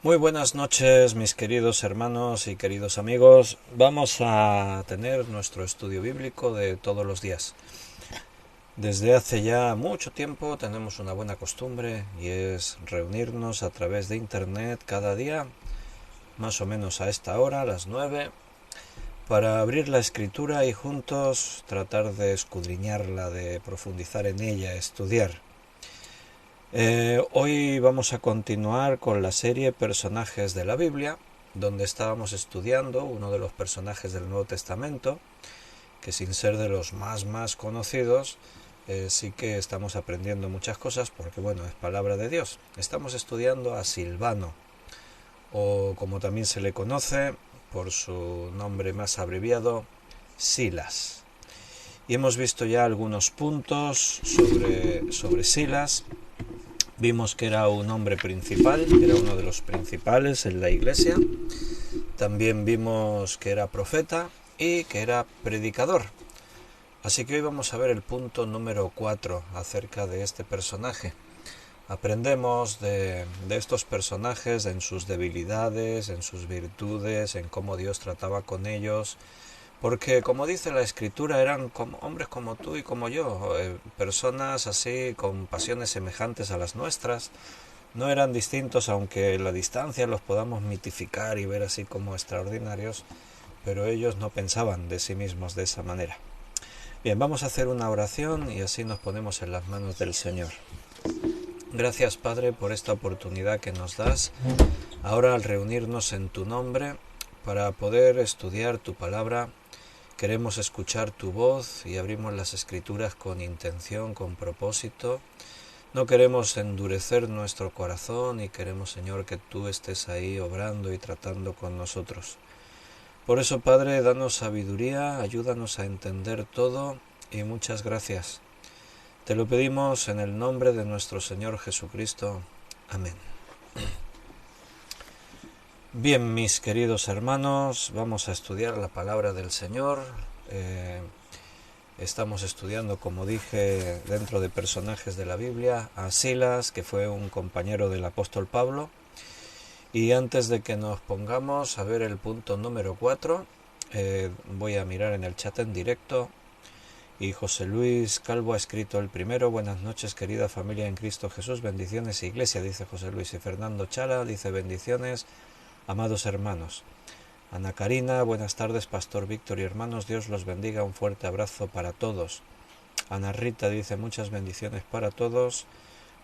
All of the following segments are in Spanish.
Muy buenas noches, mis queridos hermanos y queridos amigos. Vamos a tener nuestro estudio bíblico de todos los días. Desde hace ya mucho tiempo tenemos una buena costumbre y es reunirnos a través de internet cada día, más o menos a esta hora, a las 9, para abrir la escritura y juntos tratar de escudriñarla, de profundizar en ella, estudiar. Hoy vamos a continuar con la serie Personajes de la Biblia, donde estábamos estudiando uno de los personajes del Nuevo Testamento, que sin ser de los más conocidos, sí que estamos aprendiendo muchas cosas porque, bueno, es palabra de Dios. Estamos estudiando a Silvano, o como también se le conoce por su nombre más abreviado, Silas. Y hemos visto ya algunos puntos sobre Silas. Vimos que era un hombre principal, era uno de los principales en la iglesia. También vimos que era profeta y que era predicador. Así que hoy vamos a ver el punto número 4 acerca de este personaje. Aprendemos de estos personajes en sus debilidades, en sus virtudes, en cómo Dios trataba con ellos. Porque, como dice la Escritura, eran hombres como tú y como yo, personas así con pasiones semejantes a las nuestras. No eran distintos, aunque la distancia los podamos mitificar y ver así como extraordinarios, pero ellos no pensaban de sí mismos de esa manera. Bien, vamos a hacer una oración y así nos ponemos en las manos del Señor. Gracias, Padre, por esta oportunidad que nos das ahora al reunirnos en tu nombre para poder estudiar tu palabra. Queremos escuchar tu voz y abrimos las Escrituras con intención, con propósito. No queremos endurecer nuestro corazón y queremos, Señor, que tú estés ahí obrando y tratando con nosotros. Por eso, Padre, danos sabiduría, ayúdanos a entender todo y muchas gracias. Te lo pedimos en el nombre de nuestro Señor Jesucristo. Amén. Bien, mis queridos hermanos, vamos a estudiar la palabra del Señor. Estamos estudiando, como dije, dentro de personajes de la Biblia, a Silas, que fue un compañero del apóstol Pablo. Y antes de que nos pongamos a ver el punto número 4, voy a mirar en el chat en directo. Y José Luis Calvo ha escrito el primero: buenas noches, querida familia en Cristo Jesús, bendiciones iglesia, dice José Luis. Y Fernando Chala dice: bendiciones, amados hermanos. Ana Karina, buenas tardes, Pastor Víctor y hermanos, Dios los bendiga, un fuerte abrazo para todos. Ana Rita dice: muchas bendiciones para todos.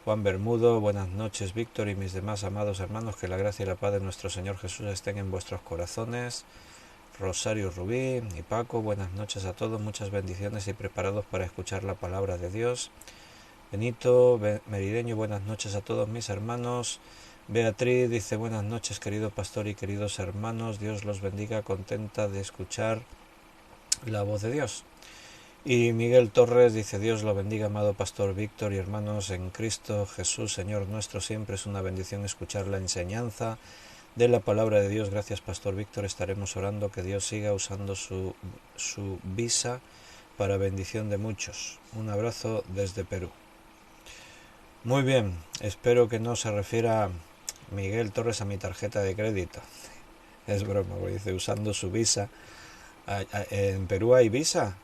Juan Bermudo, buenas noches, Víctor y mis demás amados hermanos, que la gracia y la paz de nuestro Señor Jesús estén en vuestros corazones. Rosario Rubí y Paco, buenas noches a todos, muchas bendiciones y preparados para escuchar la palabra de Dios. Benito Merideño, buenas noches a todos mis hermanos. Beatriz dice: buenas noches, querido pastor y queridos hermanos, Dios los bendiga, contenta de escuchar la voz de Dios. Y Miguel Torres dice: Dios lo bendiga, amado pastor Víctor y hermanos en Cristo Jesús, Señor nuestro, siempre es una bendición escuchar la enseñanza de la palabra de Dios. Gracias, pastor Víctor, estaremos orando que Dios siga usando su visa para bendición de muchos. Un abrazo desde Perú. Muy bien, espero que no se refiera Miguel Torres a mi tarjeta de crédito. Es broma, dice usando su visa. ¿En Perú hay visa?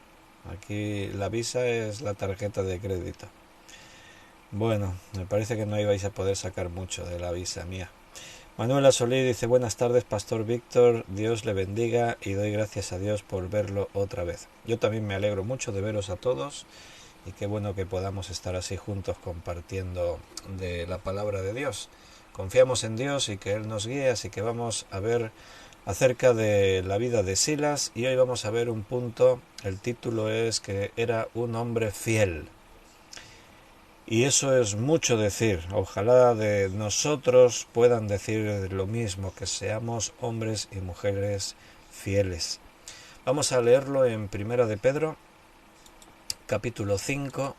Aquí la visa es la tarjeta de crédito. Bueno, me parece que no ibais a poder sacar mucho de la visa mía. Manuela Solí dice: buenas tardes, Pastor Víctor, Dios le bendiga y doy gracias a Dios por verlo otra vez. Yo también me alegro mucho de veros a todos y qué bueno que podamos estar así juntos compartiendo de la palabra de Dios. Confiamos en Dios y que Él nos guíe, así que vamos a ver acerca de la vida de Silas y hoy vamos a ver un punto. El título es que era un hombre fiel. Y eso es mucho decir. Ojalá de nosotros puedan decir lo mismo, que seamos hombres y mujeres fieles. Vamos a leerlo en Primera de Pedro, capítulo 5,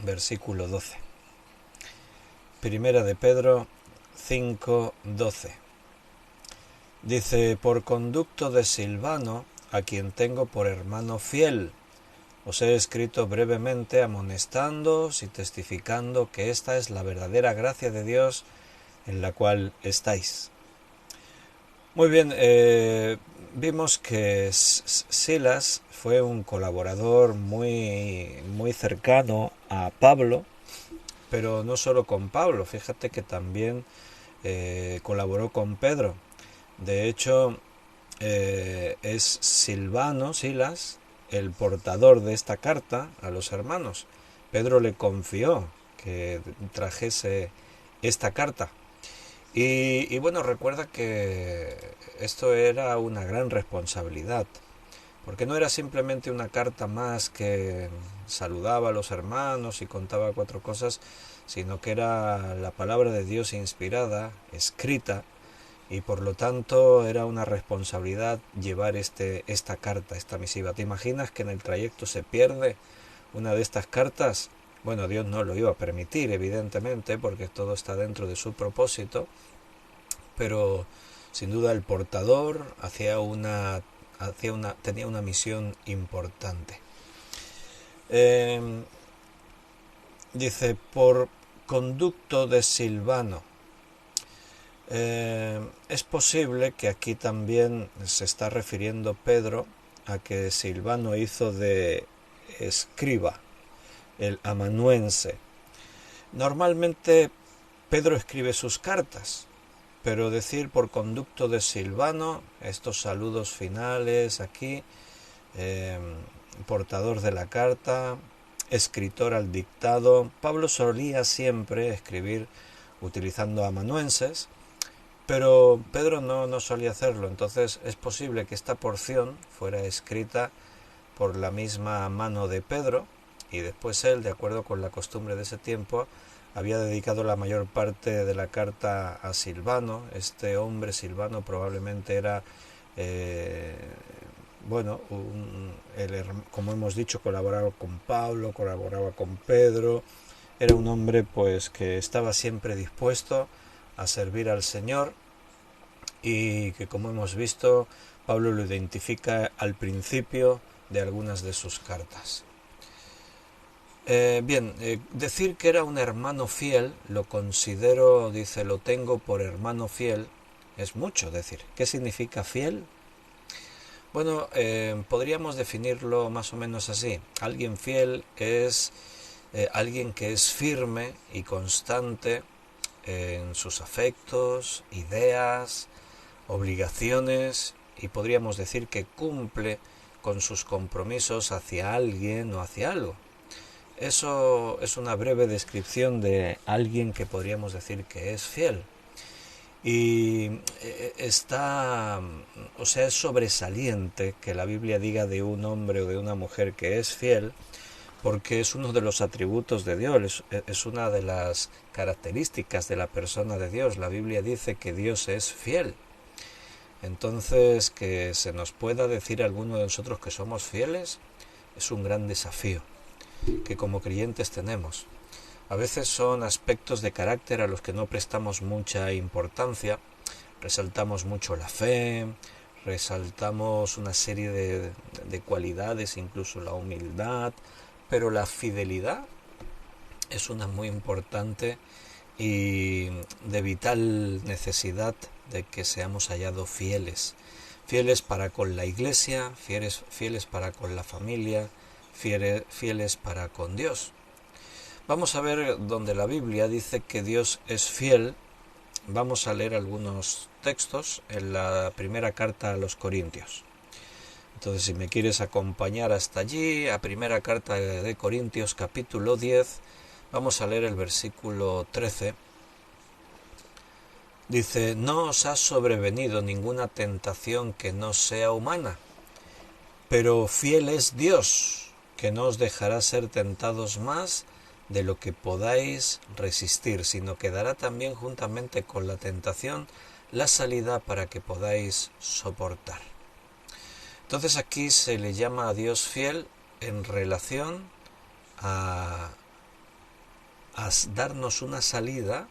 versículo 12. Primera de Pedro 5, 12. Dice: por conducto de Silvano, a quien tengo por hermano fiel, os he escrito brevemente amonestándoos y testificando que esta es la verdadera gracia de Dios en la cual estáis. Muy bien, vimos que Silas fue un colaborador muy cercano a Pablo, pero no solo con Pablo, fíjate que también colaboró con Pedro. De hecho, es Silvano, Silas, el portador de esta carta a los hermanos. Pedro le confió que trajese esta carta. Y bueno, recuerda que esto era una gran responsabilidad, porque no era simplemente una carta más que saludaba a los hermanos y contaba cuatro cosas, sino que era la palabra de Dios inspirada, escrita, y por lo tanto era una responsabilidad llevar esta carta, esta misiva. ¿Te imaginas que en el trayecto se pierde una de estas cartas? Bueno, Dios no lo iba a permitir, evidentemente, porque todo está dentro de su propósito, pero sin duda el portador tenía una misión importante. Dice, por conducto de Silvano. Es posible que aquí también se está refiriendo Pedro a que Silvano hizo de escriba, el amanuense. Normalmente Pedro escribe sus cartas, pero decir por conducto de Silvano, estos saludos finales aquí, portador de la carta, escritor al dictado. Pablo solía siempre escribir utilizando amanuenses, pero Pedro no solía hacerlo, entonces es posible que esta porción fuera escrita por la misma mano de Pedro, y después él, de acuerdo con la costumbre de ese tiempo, había dedicado la mayor parte de la carta a Silvano. Este hombre Silvano probablemente era, bueno, como hemos dicho, colaboraba con Pablo, colaboraba con Pedro, era un hombre pues que estaba siempre dispuesto a servir al Señor, y que, como hemos visto, Pablo lo identifica al principio de algunas de sus cartas. Decir que era un hermano fiel, lo considero, dice, lo tengo por hermano fiel, es mucho decir. ¿Qué significa fiel? Bueno, podríamos definirlo más o menos así. Alguien fiel es alguien que es firme y constante en sus afectos, ideas, obligaciones, y podríamos decir que cumple con sus compromisos hacia alguien o hacia algo. Eso es una breve descripción de alguien que podríamos decir que es fiel. Y es sobresaliente que la Biblia diga de un hombre o de una mujer que es fiel, porque es uno de los atributos de Dios, es una de las características de la persona de Dios. La Biblia dice que Dios es fiel. Entonces, que se nos pueda decir a alguno de nosotros que somos fieles es un gran desafío que como creyentes tenemos. A veces son aspectos de carácter a los que no prestamos mucha importancia, resaltamos mucho la fe, resaltamos una serie de cualidades, incluso la humildad, pero la fidelidad es una muy importante y de vital necesidad de que seamos hallados fieles. Fieles para con la iglesia, fieles para con la familia, fieles para con Dios. Vamos a ver donde la Biblia dice que Dios es fiel. Vamos a leer algunos textos en la primera carta a los Corintios. Entonces, si me quieres acompañar hasta allí, a primera carta de Corintios, capítulo 10, vamos a leer el versículo 13. Dice, no os ha sobrevenido ninguna tentación que no sea humana, pero fiel es Dios, que no os dejará ser tentados más de lo que podáis resistir, sino que dará también juntamente con la tentación la salida para que podáis soportar. Entonces aquí se le llama a Dios fiel en relación a darnos una salida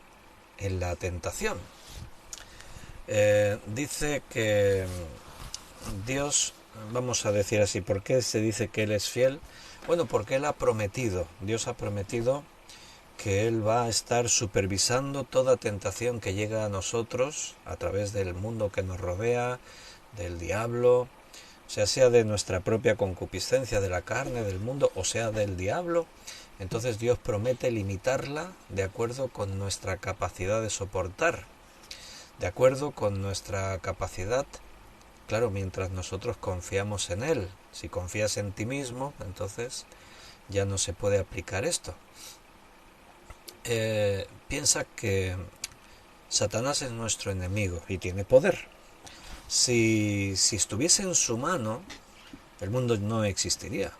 en la tentación. Dice que Dios, vamos a decir así, ¿por qué se dice que Él es fiel? Bueno, porque Él ha prometido, Dios ha prometido que Él va a estar supervisando toda tentación que llega a nosotros a través del mundo que nos rodea, del diablo, sea de nuestra propia concupiscencia de la carne, del mundo, o sea del diablo. Entonces Dios promete limitarla de acuerdo con nuestra capacidad de soportar, de acuerdo con nuestra capacidad, claro, mientras nosotros confiamos en Él. Si confías en ti mismo, entonces ya no se puede aplicar esto. Piensa que Satanás es nuestro enemigo y tiene poder. Si estuviese en su mano, el mundo no existiría.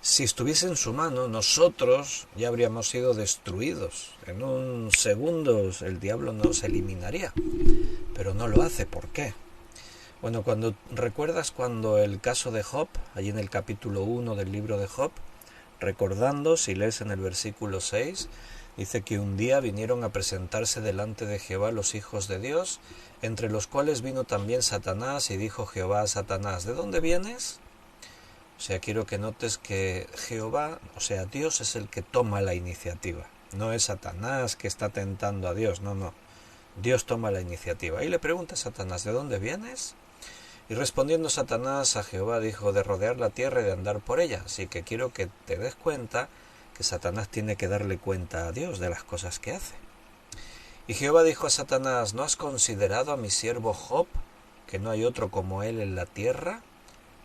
Si estuviese en su mano, nosotros ya habríamos sido destruidos. En un segundo el diablo nos eliminaría. Pero no lo hace. ¿Por qué? Bueno, ¿recuerdas cuando el caso de Job, allí en el capítulo 1 del libro de Job, recordando, si lees en el versículo 6, dice que un día vinieron a presentarse delante de Jehová los hijos de Dios, entre los cuales vino también Satanás, y dijo Jehová a Satanás, ¿de dónde vienes? O sea, quiero que notes que Jehová, o sea, Dios es el que toma la iniciativa. No es Satanás que está tentando a Dios, no. Dios toma la iniciativa. Y le pregunta a Satanás, ¿de dónde vienes? Y respondiendo Satanás a Jehová dijo, de rodear la tierra y de andar por ella. Así que quiero que te des cuenta que Satanás tiene que darle cuenta a Dios de las cosas que hace. Y Jehová dijo a Satanás, ¿no has considerado a mi siervo Job, que no hay otro como él en la tierra,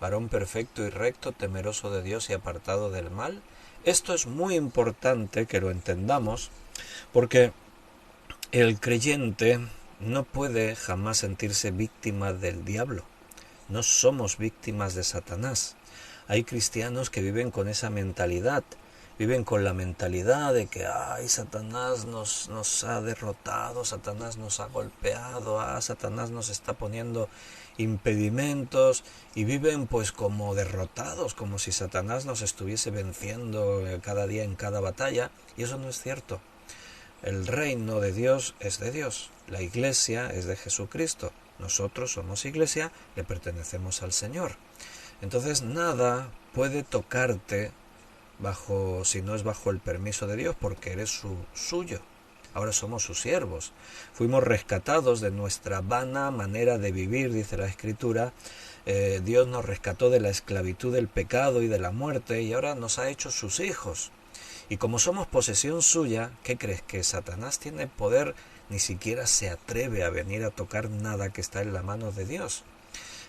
varón perfecto y recto, temeroso de Dios y apartado del mal? Esto es muy importante que lo entendamos, porque el creyente no puede jamás sentirse víctima del diablo. No somos víctimas de Satanás. Hay cristianos que viven con esa mentalidad, viven con la mentalidad de que Satanás nos ha derrotado, Satanás nos ha golpeado, Satanás nos está poniendo impedimentos, y viven pues como derrotados, como si Satanás nos estuviese venciendo cada día en cada batalla, y eso no es cierto. El reino de Dios es de Dios, la iglesia es de Jesucristo, nosotros somos iglesia, le pertenecemos al Señor. Entonces nada puede tocarte si no es bajo el permiso de Dios, porque eres suyo. Ahora somos sus siervos. Fuimos rescatados de nuestra vana manera de vivir, dice la Escritura. Dios nos rescató de la esclavitud del pecado y de la muerte, y ahora nos ha hecho sus hijos. Y como somos posesión suya, ¿qué crees? ¿Que Satanás tiene poder? Ni siquiera se atreve a venir a tocar nada que está en la mano de Dios.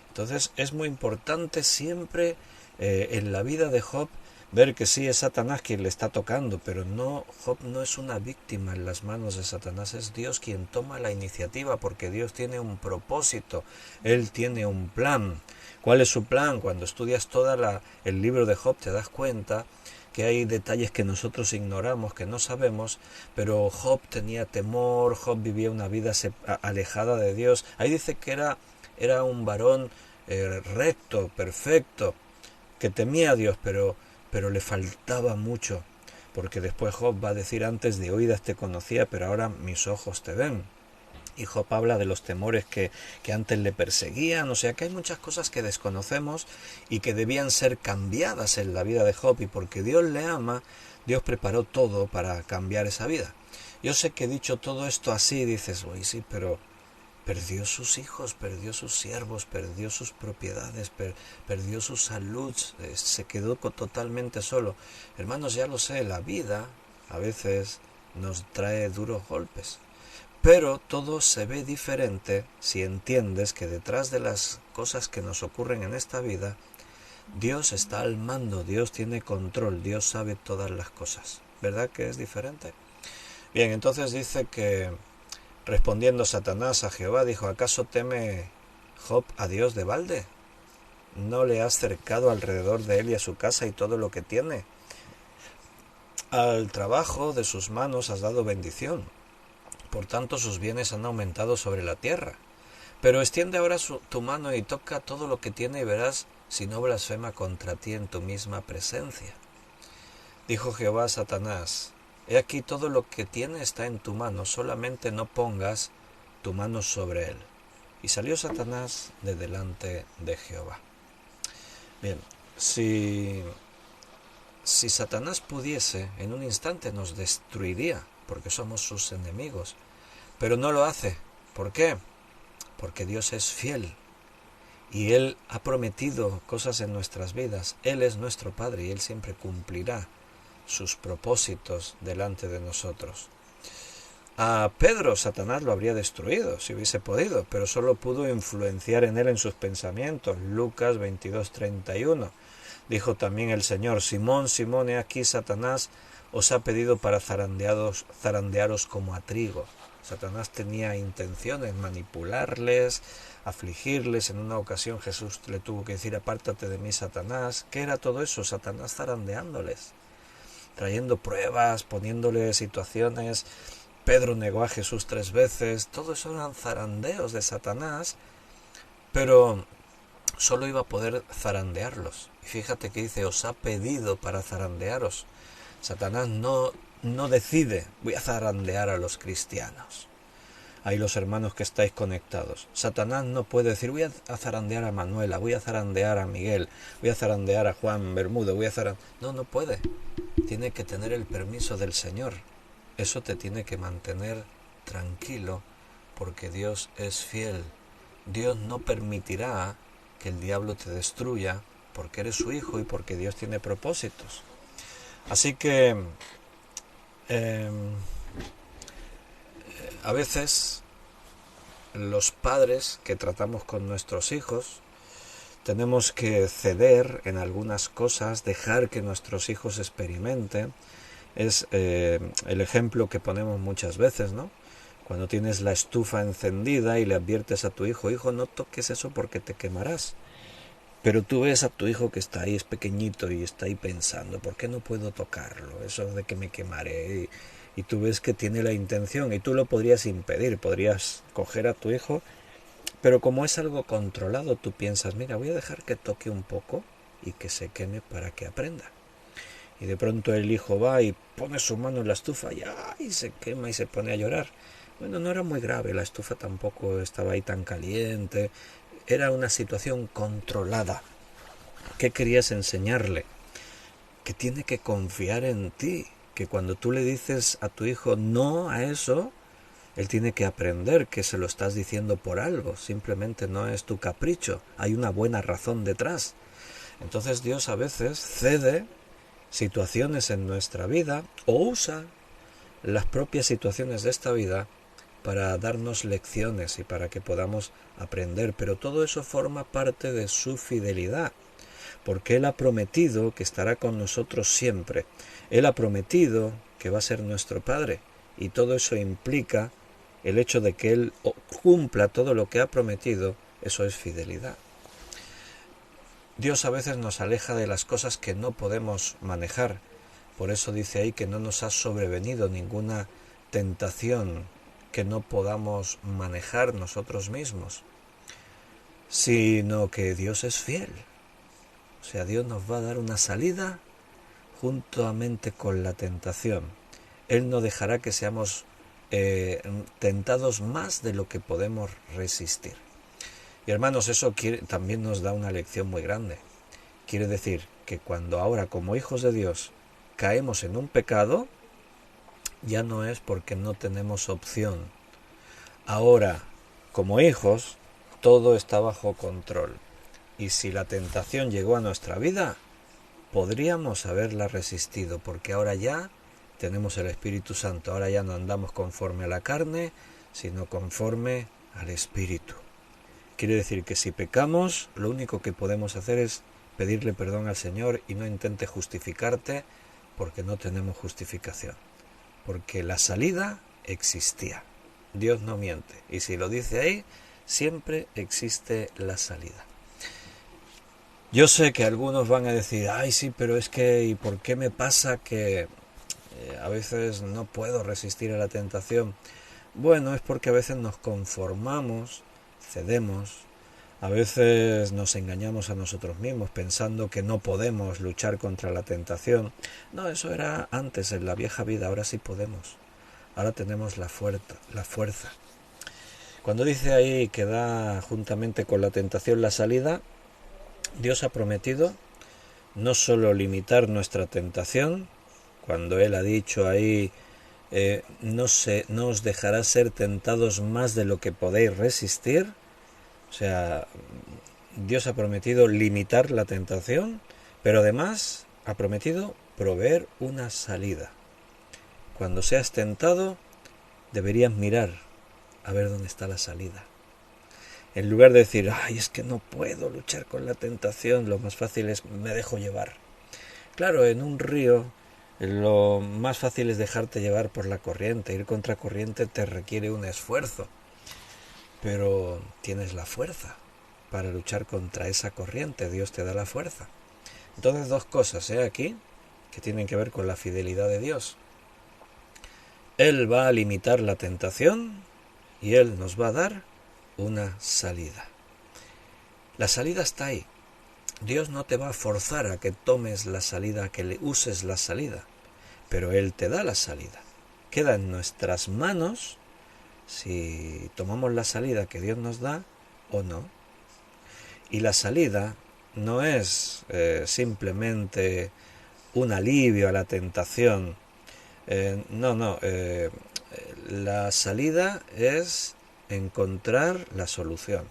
Entonces es muy importante siempre en la vida de Job ver que sí es Satanás quien le está tocando, pero Job no es una víctima en las manos de Satanás, es Dios quien toma la iniciativa, porque Dios tiene un propósito, Él tiene un plan. ¿Cuál es su plan? Cuando estudias el libro de Job te das cuenta que hay detalles que nosotros ignoramos, que no sabemos, pero Job tenía temor, Job vivía una vida alejada de Dios. Ahí dice que era un varón recto, perfecto, que temía a Dios, pero le faltaba mucho, porque después Job va a decir, antes de oídas te conocía, pero ahora mis ojos te ven. Y Job habla de los temores que antes le perseguían, o sea que hay muchas cosas que desconocemos y que debían ser cambiadas en la vida de Job, y porque Dios le ama, Dios preparó todo para cambiar esa vida. Yo sé que dicho todo esto así, dices, uy, sí, pero perdió sus hijos, perdió sus siervos, perdió sus propiedades, perdió su salud, se quedó totalmente solo. Hermanos, ya lo sé, la vida a veces nos trae duros golpes, pero todo se ve diferente si entiendes que detrás de las cosas que nos ocurren en esta vida, Dios está al mando, Dios tiene control, Dios sabe todas las cosas. ¿Verdad que es diferente? Bien, entonces dice que respondiendo Satanás a Jehová, dijo, ¿acaso teme Job a Dios de balde? ¿No le has cercado alrededor de él y a su casa y todo lo que tiene? Al trabajo de sus manos has dado bendición, por tanto sus bienes han aumentado sobre la tierra. Pero extiende ahora tu mano y toca todo lo que tiene, y verás si no blasfema contra ti en tu misma presencia. Dijo Jehová a Satanás, he aquí todo lo que tiene está en tu mano, solamente no pongas tu mano sobre él. Y salió Satanás de delante de Jehová. Bien, si si Satanás pudiese, en un instante nos destruiría, porque somos sus enemigos, pero no lo hace. ¿Por qué? Porque Dios es fiel y Él ha prometido cosas en nuestras vidas. Él es nuestro Padre y Él siempre cumplirá sus propósitos delante de nosotros. A Pedro Satanás lo habría destruido si hubiese podido, pero solo pudo influenciar en él en sus pensamientos. Lucas 22:31. Dijo también el Señor: Simón, Simón, he aquí Satanás os ha pedido para zarandearos como a trigo. Satanás tenía intenciones, manipularles, afligirles. En una ocasión Jesús le tuvo que decir: apártate de mí, Satanás. ¿Qué era todo eso? Satanás zarandeándoles, trayendo pruebas, poniéndoles situaciones. Pedro negó a Jesús 3 veces. Todo eso eran zarandeos de Satanás, pero solo iba a poder zarandearlos. Y fíjate que dice: os ha pedido para zarandearos. Satanás no decide: voy a zarandear a los cristianos. Ahí los hermanos que estáis conectados. Satanás no puede decir: voy a zarandear a Manuela, voy a zarandear a Miguel, voy a zarandear a Juan Bermudo, No puede. Tiene que tener el permiso del Señor. Eso te tiene que mantener tranquilo, porque Dios es fiel. Dios no permitirá que el diablo te destruya, porque eres su hijo y porque Dios tiene propósitos. Así que a veces los padres que tratamos con nuestros hijos tenemos que ceder en algunas cosas, dejar que nuestros hijos experimenten. Es el ejemplo que ponemos muchas veces, ¿no? Cuando tienes la estufa encendida y le adviertes a tu hijo: hijo, no toques eso porque te quemarás. Pero tú ves a tu hijo que está ahí, es pequeñito y está ahí pensando: ¿por qué no puedo tocarlo? Eso de que me quemaré. Y tú ves que tiene la intención y tú lo podrías impedir, podrías coger a tu hijo, pero como es algo controlado, tú piensas: mira, voy a dejar que toque un poco y que se queme para que aprenda. Y de pronto el hijo va y pone su mano en la estufa y se quema y se pone a llorar. Bueno, no era muy grave, la estufa tampoco estaba ahí tan caliente, era una situación controlada. ¿Qué querías enseñarle? Que tiene que confiar en ti, que cuando tú le dices a tu hijo no a eso, él tiene que aprender que se lo estás diciendo por algo, simplemente no es tu capricho, hay una buena razón detrás. Entonces Dios a veces cede situaciones en nuestra vida o usa las propias situaciones de esta vida para darnos lecciones y para que podamos aprender, pero todo eso forma parte de su fidelidad, porque Él ha prometido que estará con nosotros siempre. Él ha prometido que va a ser nuestro Padre, y todo eso implica el hecho de que Él cumpla todo lo que ha prometido. Eso es fidelidad. Dios a veces nos aleja de las cosas que no podemos manejar. Por eso dice ahí que no nos ha sobrevenido ninguna tentación que no podamos manejar nosotros mismos, sino que Dios es fiel. O sea, Dios nos va a dar una salida juntamente con la tentación. Él no dejará que seamos tentados más de lo que podemos resistir. Y hermanos, eso también nos da una lección muy grande. Quiere decir que cuando ahora, como hijos de Dios, caemos en un pecado, ya no es porque no tenemos opción. Ahora, como hijos, todo está bajo control. Y si la tentación llegó a nuestra vida, podríamos haberla resistido, porque ahora ya tenemos el Espíritu Santo. Ahora ya no andamos conforme a la carne, sino conforme al Espíritu. Quiere decir que si pecamos, lo único que podemos hacer es pedirle perdón al Señor, y no intente justificarte, porque no tenemos justificación. Porque la salida existía. Dios no miente. Y si lo dice ahí, siempre existe la salida. Yo sé que algunos van a decir: ay, sí, pero es que, ¿y por qué me pasa que a veces no puedo resistir a la tentación? Bueno, es porque a veces nos conformamos, cedemos, a veces nos engañamos a nosotros mismos pensando que no podemos luchar contra la tentación. No, eso era antes, en la vieja vida. Ahora sí podemos. Ahora tenemos la fuerza. Cuando dice ahí que da juntamente con la tentación la salida, Dios ha prometido no solo limitar nuestra tentación, cuando Él ha dicho ahí, no os dejará ser tentados más de lo que podéis resistir, o sea, Dios ha prometido limitar la tentación, pero además ha prometido proveer una salida. Cuando seas tentado, deberías mirar a ver dónde está la salida. En lugar de decir, ay, es que no puedo luchar con la tentación, lo más fácil es me dejo llevar. Claro, en un río lo más fácil es dejarte llevar por la corriente. Ir contra corriente te requiere un esfuerzo, pero tienes la fuerza para luchar contra esa corriente. Dios te da la fuerza. Entonces, dos cosas aquí que tienen que ver con la fidelidad de Dios. Él va a limitar la tentación y Él nos va a dar una salida. La salida está ahí. Dios no te va a forzar a que tomes la salida, a que le uses la salida, pero Él te da la salida. Queda en nuestras manos si tomamos la salida que Dios nos da o no. Y la salida no es simplemente un alivio a la tentación. La salida es encontrar la solución,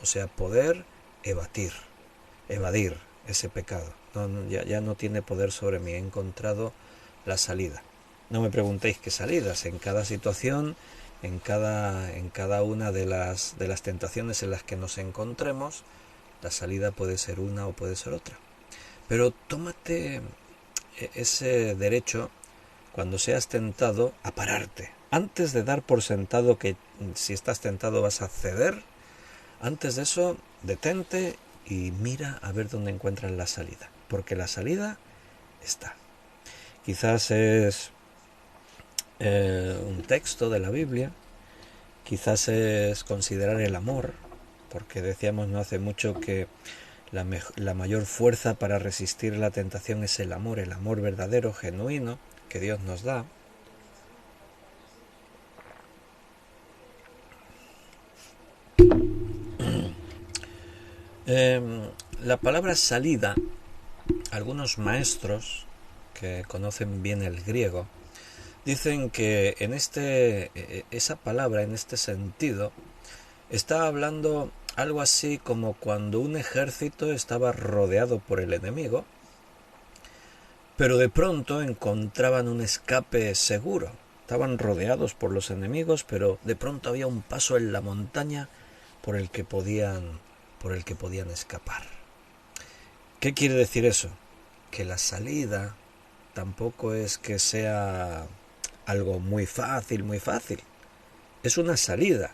o sea, poder evadir ese pecado. Ya no tiene poder sobre mí, he encontrado la salida. No me preguntéis qué salidas, en cada situación, en cada una de las tentaciones en las que nos encontremos, la salida puede ser una o puede ser otra. Pero tómate ese derecho, cuando seas tentado, a pararte. Antes de dar por sentado que si estás tentado vas a ceder, antes de eso, detente y mira a ver dónde encuentras la salida. Porque la salida está. Quizás es un texto de la Biblia, quizás es considerar el amor, porque decíamos no hace mucho que la mayor fuerza para resistir la tentación es el amor verdadero, genuino, que Dios nos da. La palabra salida, algunos maestros que conocen bien el griego dicen que esa palabra en este sentido está hablando algo así como cuando un ejército estaba rodeado por el enemigo, pero de pronto encontraban un escape seguro. Estaban rodeados por los enemigos, pero de pronto había un paso en la montaña por el que podían escapar. ¿Qué quiere decir eso? Que la salida tampoco es que sea algo muy fácil. Es una salida,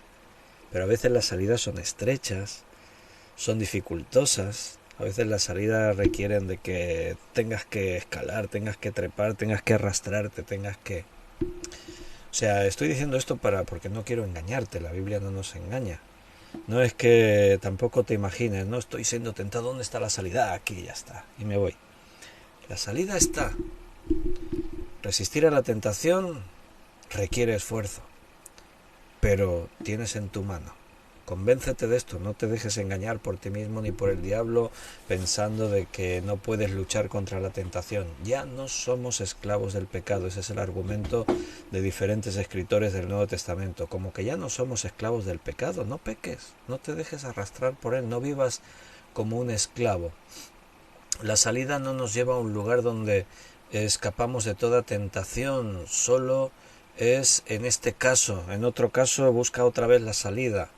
pero a veces las salidas son estrechas, son dificultosas. A veces las salidas requieren de que tengas que escalar, tengas que trepar, tengas que arrastrarte, O sea, estoy diciendo esto porque no quiero engañarte, la Biblia no nos engaña. No es que tampoco te imagines, no estoy siendo tentado, ¿dónde está la salida? Aquí ya está, y me voy. La salida está. Resistir a la tentación requiere esfuerzo, pero tienes en tu mano. Convéncete de esto, no te dejes engañar por ti mismo ni por el diablo pensando de que no puedes luchar contra la tentación. Ya no somos esclavos del pecado, ese es el argumento de diferentes escritores del Nuevo Testamento, como que ya no somos esclavos del pecado. No peques, no te dejes arrastrar por él, no vivas como un esclavo. La salida no nos lleva a un lugar donde escapamos de toda tentación, solo es en este caso. En otro caso busca otra vez la salida.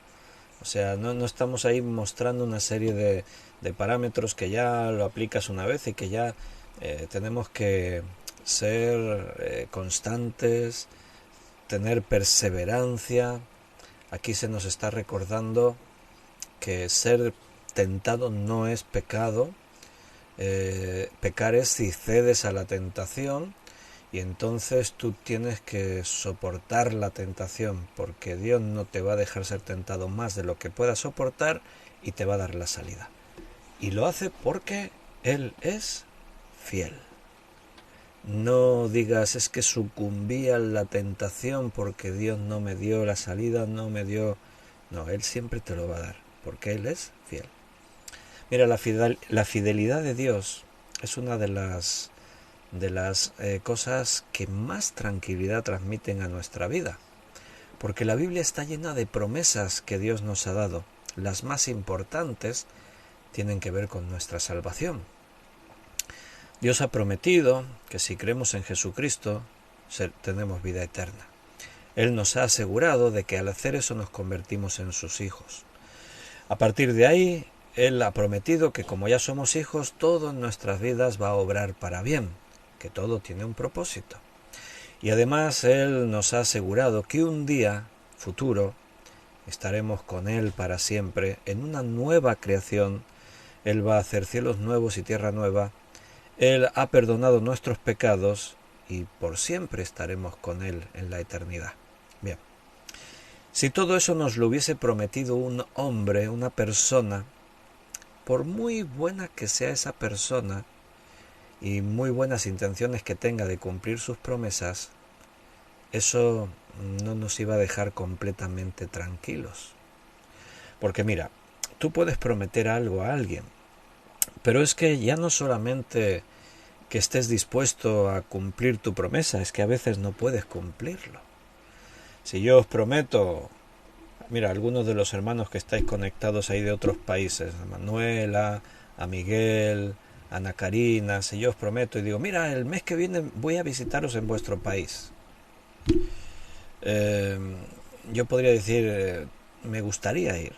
O sea, no estamos ahí mostrando una serie de parámetros que ya lo aplicas una vez y que ya tenemos que ser constantes, tener perseverancia. Aquí se nos está recordando que ser tentado no es pecado. Pecar es si cedes a la tentación, y entonces tú tienes que soportar la tentación, porque Dios no te va a dejar ser tentado más de lo que puedas soportar y te va a dar la salida. Y lo hace porque Él es fiel. No digas es que sucumbí a la tentación porque Dios no me dio la salida, no, Él siempre te lo va a dar, porque Él es fiel. Mira, la fidelidad de Dios es una de las cosas que más tranquilidad transmiten a nuestra vida, porque la Biblia está llena de promesas que Dios nos ha dado. Las más importantes tienen que ver con nuestra salvación. Dios ha prometido que si creemos en Jesucristo tenemos vida eterna. Él nos ha asegurado de que al hacer eso nos convertimos en sus hijos. A partir de ahí, Él ha prometido que como ya somos hijos, todo en nuestras vidas va a obrar para bien, que todo tiene un propósito. Y además Él nos ha asegurado que un día futuro estaremos con Él para siempre en una nueva creación. Él va a hacer cielos nuevos y tierra nueva. Él ha perdonado nuestros pecados y por siempre estaremos con Él en la eternidad. Bien, si todo eso nos lo hubiese prometido un hombre, una persona, por muy buena que sea esa persona y muy buenas intenciones que tenga de cumplir sus promesas, eso no nos iba a dejar completamente tranquilos. Porque mira, tú puedes prometer algo a alguien, pero es que ya no solamente que estés dispuesto a cumplir tu promesa, es que a veces no puedes cumplirlo. Si yo os prometo, mira, algunos de los hermanos que estáis conectados ahí de otros países, a Manuela, a Miguel, a Ana Karina, si yo os prometo y digo, mira, el mes que viene voy a visitaros en vuestro país. Yo podría decir, me gustaría ir,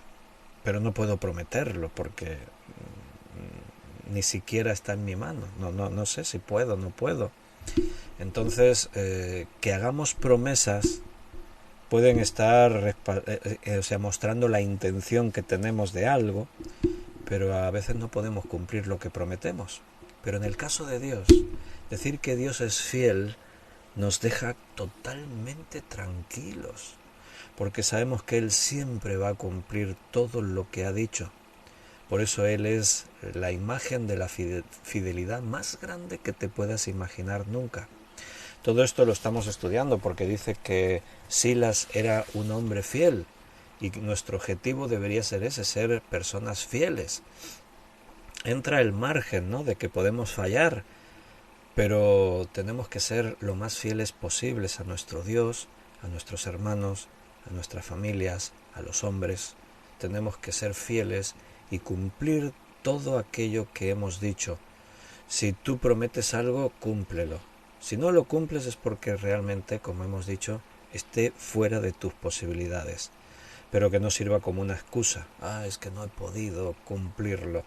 pero no puedo prometerlo porque ni siquiera está en mi mano. No sé si puedo, no puedo. Entonces, que hagamos promesas pueden estar mostrando la intención que tenemos de algo, pero a veces no podemos cumplir lo que prometemos. Pero en el caso de Dios, decir que Dios es fiel nos deja totalmente tranquilos, porque sabemos que Él siempre va a cumplir todo lo que ha dicho. Por eso Él es la imagen de la fidelidad más grande que te puedas imaginar nunca. Todo esto lo estamos estudiando porque dice que Silas era un hombre fiel y nuestro objetivo debería ser ese, ser personas fieles. Entra el margen, ¿no?, de que podemos fallar, pero tenemos que ser lo más fieles posibles a nuestro Dios, a nuestros hermanos, a nuestras familias, a los hombres. Tenemos que ser fieles y cumplir todo aquello que hemos dicho. Si tú prometes algo, cúmplelo. Si no lo cumples es porque realmente, como hemos dicho, esté fuera de tus posibilidades. Pero que no sirva como una excusa. Es que no he podido cumplirlo.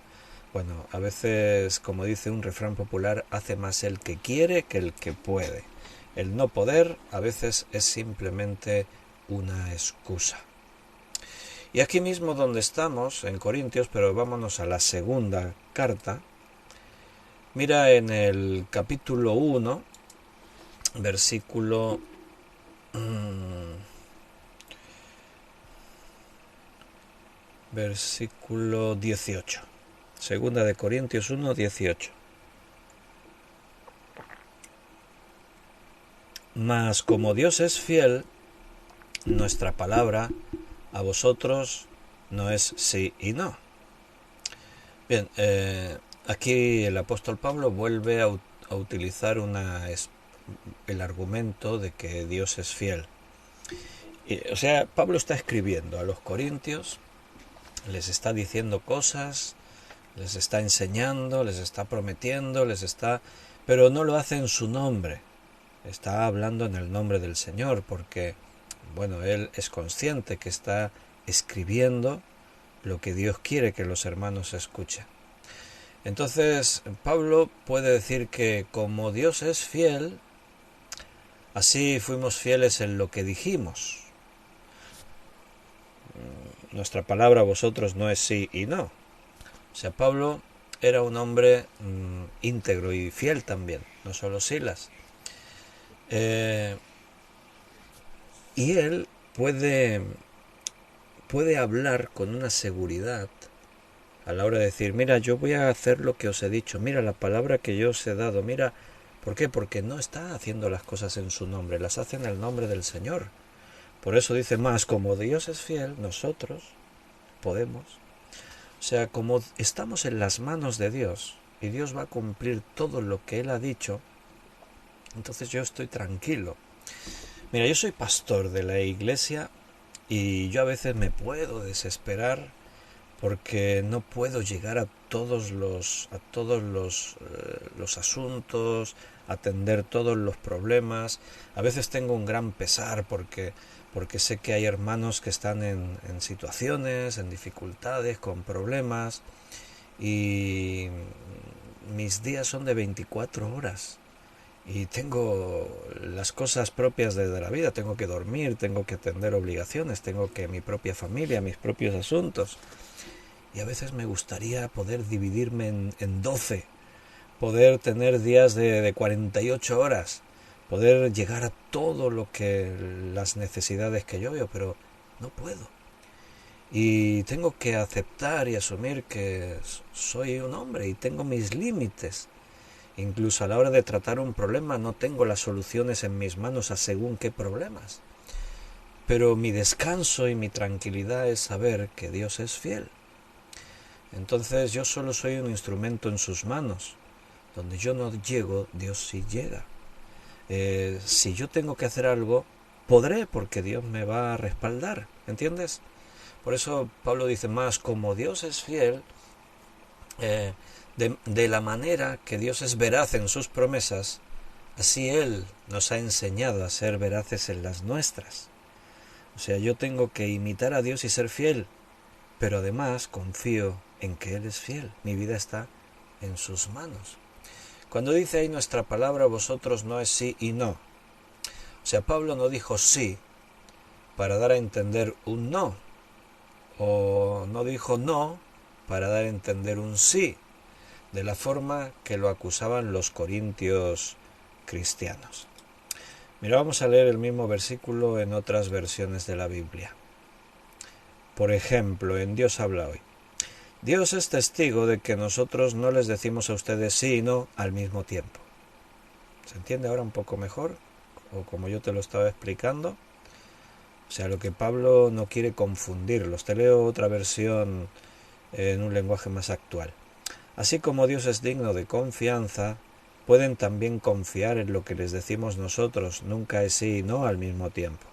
Bueno, a veces, como dice un refrán popular, hace más el que quiere que el que puede. El no poder a veces es simplemente una excusa. Y aquí mismo donde estamos, en Corintios, pero vámonos a la segunda carta, mira en el capítulo 1, versículo 18. Segunda de Corintios 1, 18. Mas como Dios es fiel, nuestra palabra a vosotros no es sí y no. Bien, aquí el apóstol Pablo vuelve a utilizar el argumento de que Dios es fiel. Pablo está escribiendo a los corintios, les está diciendo cosas, les está enseñando, les está prometiendo, pero no lo hace en su nombre. Está hablando en el nombre del Señor porque, bueno, él es consciente que está escribiendo lo que Dios quiere que los hermanos escuchen. Entonces, Pablo puede decir que como Dios es fiel, así fuimos fieles en lo que dijimos. Nuestra palabra a vosotros no es sí y no. Pablo era un hombre íntegro y fiel también, no solo Silas. Y él puede hablar con una seguridad a la hora de decir, mira, yo voy a hacer lo que os he dicho, mira la palabra que yo os he dado, mira, ¿por qué? Porque no está haciendo las cosas en su nombre, las hace en el nombre del Señor. Por eso dice más, como Dios es fiel, nosotros podemos. Como estamos en las manos de Dios, y Dios va a cumplir todo lo que Él ha dicho, entonces yo estoy tranquilo. Mira, yo soy pastor de la iglesia y yo a veces me puedo desesperar porque no puedo llegar a todos los asuntos, atender todos los problemas. A veces tengo un gran pesar porque sé que hay hermanos que están en situaciones, en dificultades, con problemas, y mis días son de 24 horas. Y tengo las cosas propias de la vida, tengo que dormir, tengo que atender obligaciones, tengo que mi propia familia, mis propios asuntos. Y a veces me gustaría poder dividirme en 12, poder tener días de 48 horas, poder llegar a todo lo que las necesidades que yo veo, pero no puedo. Y tengo que aceptar y asumir que soy un hombre y tengo mis límites. Incluso a la hora de tratar un problema no tengo las soluciones en mis manos a según qué problemas. Pero mi descanso y mi tranquilidad es saber que Dios es fiel. Entonces yo solo soy un instrumento en sus manos. Donde yo no llego, Dios sí llega. Si yo tengo que hacer algo, podré porque Dios me va a respaldar. ¿Entiendes? Por eso Pablo dice más, como Dios es fiel, de la manera que Dios es veraz en sus promesas, así Él nos ha enseñado a ser veraces en las nuestras. O sea, yo tengo que imitar a Dios y ser fiel, pero además confío en que Él es fiel. Mi vida está en sus manos. Cuando dice ahí nuestra palabra vosotros no es sí y no. O sea, Pablo no dijo sí para dar a entender un no. O no dijo no para dar a entender un sí, de la forma que lo acusaban los corintios cristianos. Mira, vamos a leer el mismo versículo en otras versiones de la Biblia. Por ejemplo, en Dios habla hoy. Dios es testigo de que nosotros no les decimos a ustedes sí y no al mismo tiempo. ¿Se entiende ahora un poco mejor? O como yo te lo estaba explicando. O sea, lo que Pablo no quiere confundirlos. Te leo otra versión en un lenguaje más actual. Así como Dios es digno de confianza, pueden también confiar en lo que les decimos nosotros. Nunca es sí y no al mismo tiempo.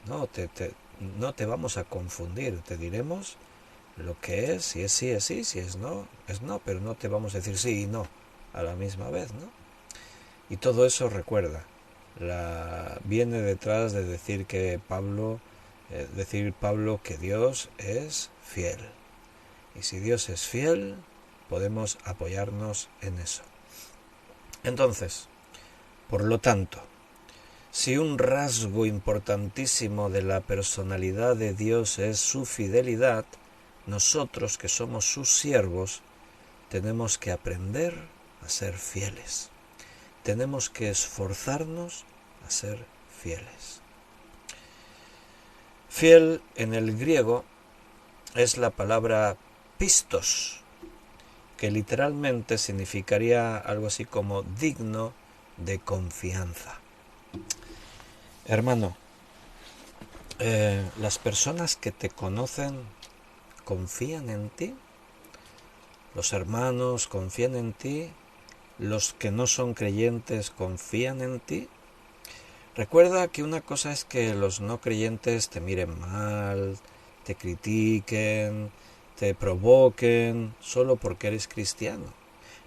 No te vamos a confundir. Te diremos lo que es. Si es sí, es sí. Si es no, pero no te vamos a decir sí y no a la misma vez, ¿no? Y todo eso, recuerda, viene detrás de decir Pablo que Dios es fiel. Y si Dios es fiel, podemos apoyarnos en eso. Entonces, por lo tanto, si un rasgo importantísimo de la personalidad de Dios es su fidelidad, nosotros que somos sus siervos, tenemos que aprender a ser fieles. Tenemos que esforzarnos a ser fieles. Fiel en el griego es la palabra pistos, que literalmente significaría algo así como digno de confianza. Hermano, las personas que te conocen confían en ti, los hermanos confían en ti, los que no son creyentes confían en ti. Recuerda que una cosa es que los no creyentes te miren mal, te critiquen, te provoquen solo porque eres cristiano.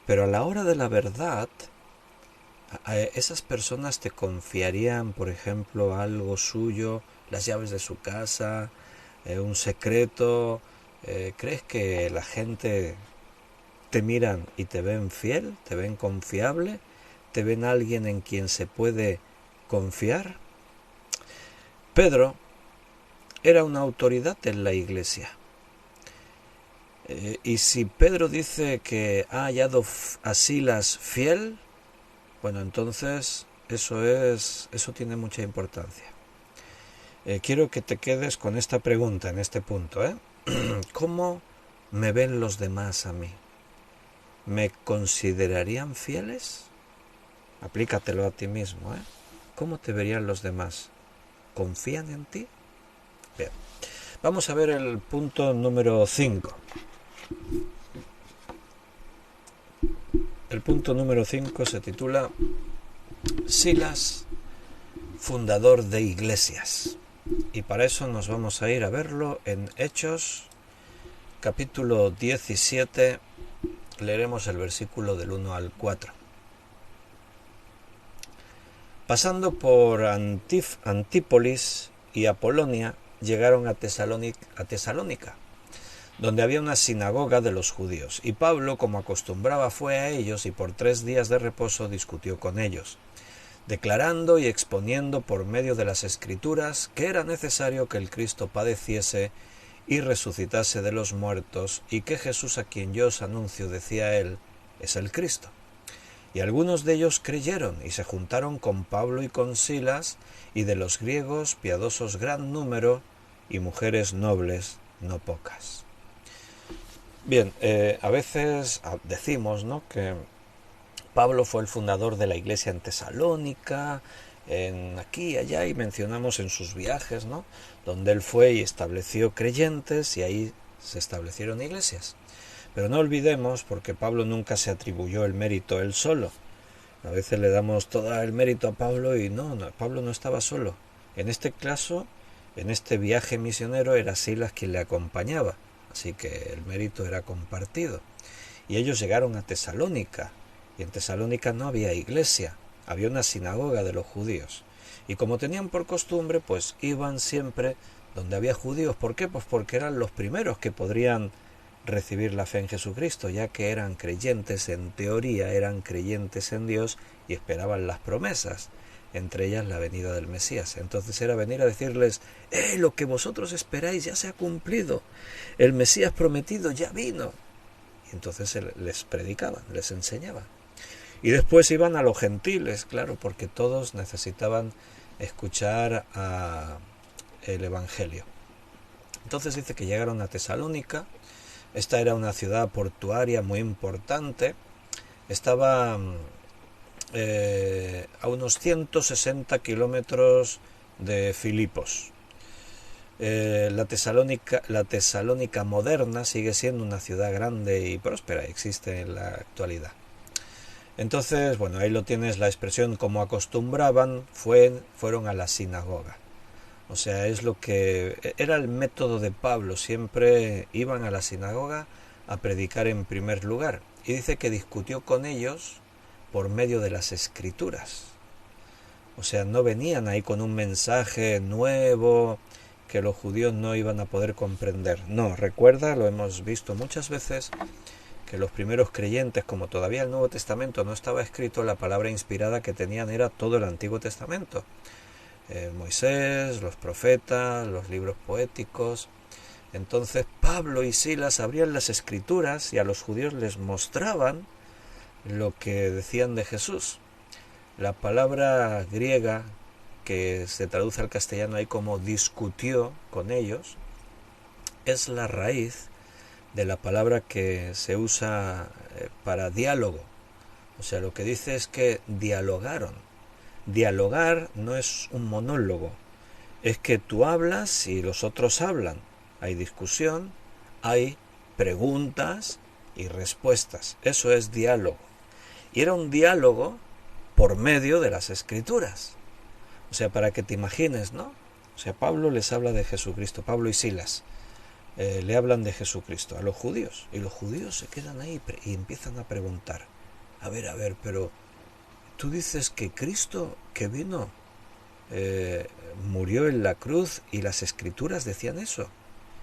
Pero a la hora de la verdad, esas personas te confiarían, por ejemplo, algo suyo, las llaves de su casa, un secreto. ¿Crees que la gente te miran y te ven fiel, te ven confiable, te ven alguien en quien se puede confiar? Pedro era una autoridad en la iglesia. Y si Pedro dice que ha hallado a Silas fiel, bueno, entonces eso tiene mucha importancia. Quiero que te quedes con esta pregunta en este punto, ¿Cómo me ven los demás a mí? ¿Me considerarían fieles? Aplícatelo a ti mismo, ¿Cómo te verían los demás? ¿Confían en ti? Bien. Vamos a ver el punto número 5. El punto número 5 se titula Silas, fundador de iglesias. Y para eso nos vamos a ir a verlo en Hechos, capítulo 17, leeremos el versículo del 1 al 4. Pasando por Antípolis y Apolonia, llegaron a Tesalónica, donde había una sinagoga de los judíos, y Pablo, como acostumbraba, fue a ellos y por 3 días de reposo discutió con ellos, declarando y exponiendo por medio de las Escrituras que era necesario que el Cristo padeciese y resucitase de los muertos, y que Jesús, a quien yo os anuncio, decía él, es el Cristo. Y algunos de ellos creyeron y se juntaron con Pablo y con Silas, y de los griegos piadosos gran número, y mujeres nobles no pocas. Bien, a veces decimos, ¿no?, que Pablo fue el fundador de la iglesia en Tesalónica, en aquí y allá, y mencionamos en sus viajes, ¿no?, donde él fue y estableció creyentes, y ahí se establecieron iglesias. Pero no olvidemos, porque Pablo nunca se atribuyó el mérito él solo. A veces le damos todo el mérito a Pablo y no, Pablo no estaba solo. En este caso, en este viaje misionero, era Silas quien le acompañaba, así que el mérito era compartido. Y ellos llegaron a Tesalónica, y en Tesalónica no había iglesia, había una sinagoga de los judíos. Y como tenían por costumbre, pues iban siempre donde había judíos. ¿Por qué? Pues porque eran los primeros que podrían recibir la fe en Jesucristo, ya que eran creyentes, en teoría eran creyentes en Dios y esperaban las promesas, entre ellas la venida del Mesías. Entonces era venir a decirles, lo que vosotros esperáis ya se ha cumplido, el Mesías prometido ya vino. Y entonces les predicaban, les enseñaban. Y después iban a los gentiles, claro, porque todos necesitaban escuchar el Evangelio. Entonces dice que llegaron a Tesalónica. Esta era una ciudad portuaria muy importante. Estaba a unos 160 kilómetros de Filipos. La Tesalónica moderna sigue siendo una ciudad grande y próspera, existe en la actualidad. Entonces, bueno, ahí lo tienes, la expresión como acostumbraban, fueron a la sinagoga. O sea, es lo que era el método de Pablo, siempre iban a la sinagoga a predicar en primer lugar. Y dice que discutió con ellos por medio de las Escrituras. O sea, no venían ahí con un mensaje nuevo que los judíos no iban a poder comprender. No, recuerda, lo hemos visto muchas veces, que los primeros creyentes, como todavía el Nuevo Testamento no estaba escrito, la palabra inspirada que tenían era todo el Antiguo Testamento. Moisés, los profetas, los libros poéticos. Entonces Pablo y Silas abrían las Escrituras y a los judíos les mostraban lo que decían de Jesús. La palabra griega que se traduce al castellano ahí como discutió con ellos es la raíz de la palabra que se usa para diálogo. O sea, lo que dice es que dialogaron. Dialogar no es un monólogo, es que tú hablas y los otros hablan. Hay discusión, hay preguntas y respuestas. Eso es diálogo. Y era un diálogo por medio de las Escrituras. O sea, para que te imagines, ¿no? O sea, Pablo les habla de Jesucristo, Pablo y Silas le hablan de Jesucristo a los judíos. Y los judíos se quedan ahí y empiezan a preguntar, a ver, pero tú dices que Cristo que vino murió en la cruz y las Escrituras decían eso.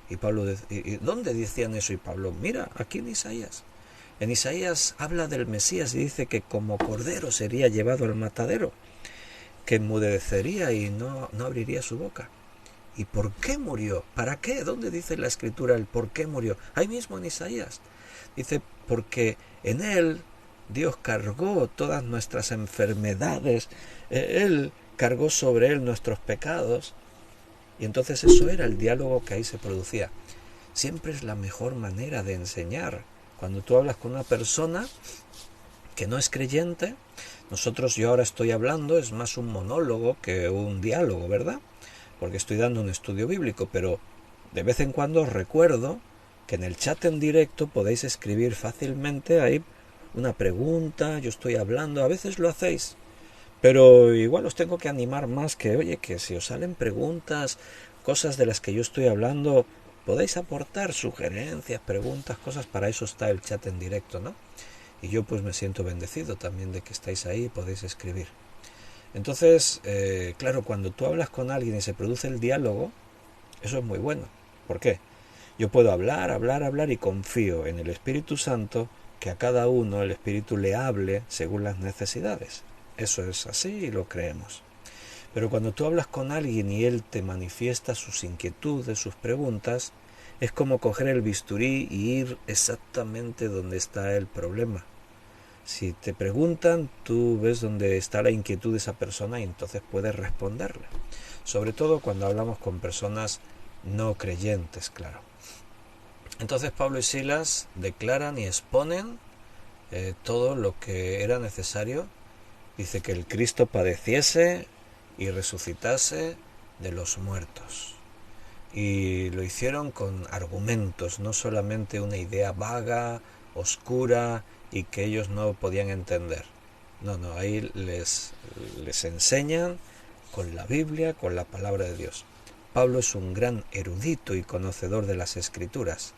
Y Pablo, ¿y dónde decían eso? Y Pablo, mira, aquí en Isaías. En Isaías habla del Mesías y dice que como cordero sería llevado al matadero, que enmudecería y no abriría su boca. ¿Y por qué murió? ¿Para qué? ¿Dónde dice la Escritura el por qué murió? Ahí mismo en Isaías. Dice, porque en él Dios cargó todas nuestras enfermedades, él cargó sobre él nuestros pecados. Y entonces eso era el diálogo que ahí se producía. Siempre es la mejor manera de enseñar. Cuando tú hablas con una persona que no es creyente, yo ahora estoy hablando, es más un monólogo que un diálogo, ¿verdad? Porque estoy dando un estudio bíblico, pero de vez en cuando os recuerdo que en el chat en directo podéis escribir fácilmente ahí una pregunta, yo estoy hablando, a veces lo hacéis, pero igual os tengo que animar más que, oye, que si os salen preguntas, cosas de las que yo estoy hablando, podéis aportar sugerencias, preguntas, cosas, para eso está el chat en directo, ¿no? Y yo pues me siento bendecido también de que estáis ahí y podéis escribir. Entonces, claro, cuando tú hablas con alguien y se produce el diálogo, eso es muy bueno. ¿Por qué? Yo puedo hablar y confío en el Espíritu Santo que a cada uno el Espíritu le hable según las necesidades. Eso es así y lo creemos. Pero cuando tú hablas con alguien y él te manifiesta sus inquietudes, sus preguntas, es como coger el bisturí y ir exactamente donde está el problema. Si te preguntan, tú ves dónde está la inquietud de esa persona y entonces puedes responderle. Sobre todo cuando hablamos con personas no creyentes, claro. Entonces Pablo y Silas declaran y exponen todo lo que era necesario. Dice que el Cristo padeciese y resucitase de los muertos. Y lo hicieron con argumentos, no solamente una idea vaga, oscura y que ellos no podían entender. No, ahí les enseñan con la Biblia, con la palabra de Dios. Pablo es un gran erudito y conocedor de las Escrituras,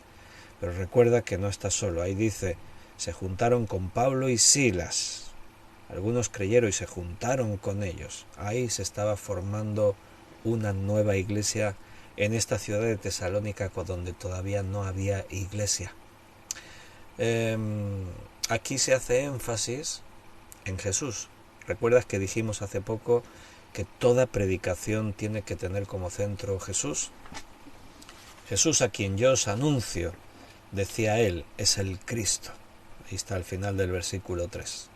pero recuerda que no está solo. Ahí dice, se juntaron con Pablo y Silas. Algunos creyeron y se juntaron con ellos. Ahí se estaba formando una nueva iglesia en esta ciudad de Tesalónica, donde todavía no había iglesia. Aquí se hace énfasis en Jesús. ¿Recuerdas que dijimos hace poco que toda predicación tiene que tener como centro Jesús? Jesús, a quien yo os anuncio, decía él, es el Cristo. Ahí está al final del versículo 3.